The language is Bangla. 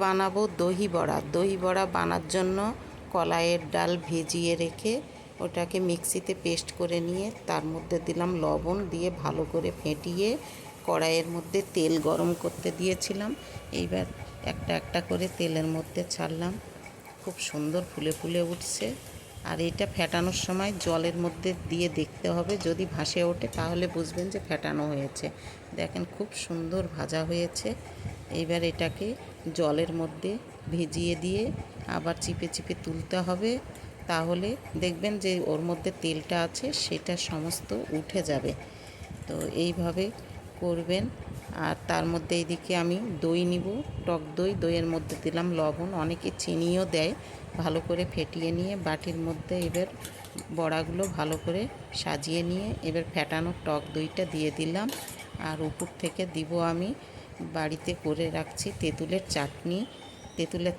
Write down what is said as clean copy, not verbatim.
বানাবো দহি বড়া। দহি বড়া বানার জন্য কলাইয়ের ডাল ভিজিয়ে রেখে ওটাকে মিক্সিতে পেস্ট করে নিয়ে তার মধ্যে দিলাম লবণ, দিয়ে ভালো করে ফেটিয়ে কড়াইয়ের মধ্যে তেল গরম করতে দিয়েছিলাম। এইবার একটা একটা করে তেলের মধ্যে ছাড়লাম। খুব সুন্দর ফুলে ফুলে উঠছে। আর এটা ফেটানোর সময় জলের মধ্যে দিয়ে দেখতে হবে, যদি ভাসে ওঠে তাহলে বুঝবেন যে ফেটানো হয়েছে। দেখেন খুব সুন্দর ভাজা হয়েছে। এইবার এটাকে জলের মধ্যে ভিজিয়ে দিয়ে আবার চিপে চিপে তুলতে হবে, তাহলে দেখবেন যে ওর মধ্যে তেলটা আছে সেটা সমস্ত উঠে যাবে। তো এইভাবে করবেন। আর তার মধ্যে এইদিকে আমি দই নিব, টক দই। দইয়ের মধ্যে দিলাম লবণ, অনেকে চিনিও দেয়। ভালো করে ফেটিয়ে নিয়ে বাটির মধ্যে এবার বড়াগুলো ভালো করে সাজিয়ে নিয়ে এবার ফেটানো টক দইটা দিয়ে দিলাম। আর উপর থেকে দিব আমি বাড়িতে করে রাখছি তেঁতুলের চাটনি। তেঁতুলের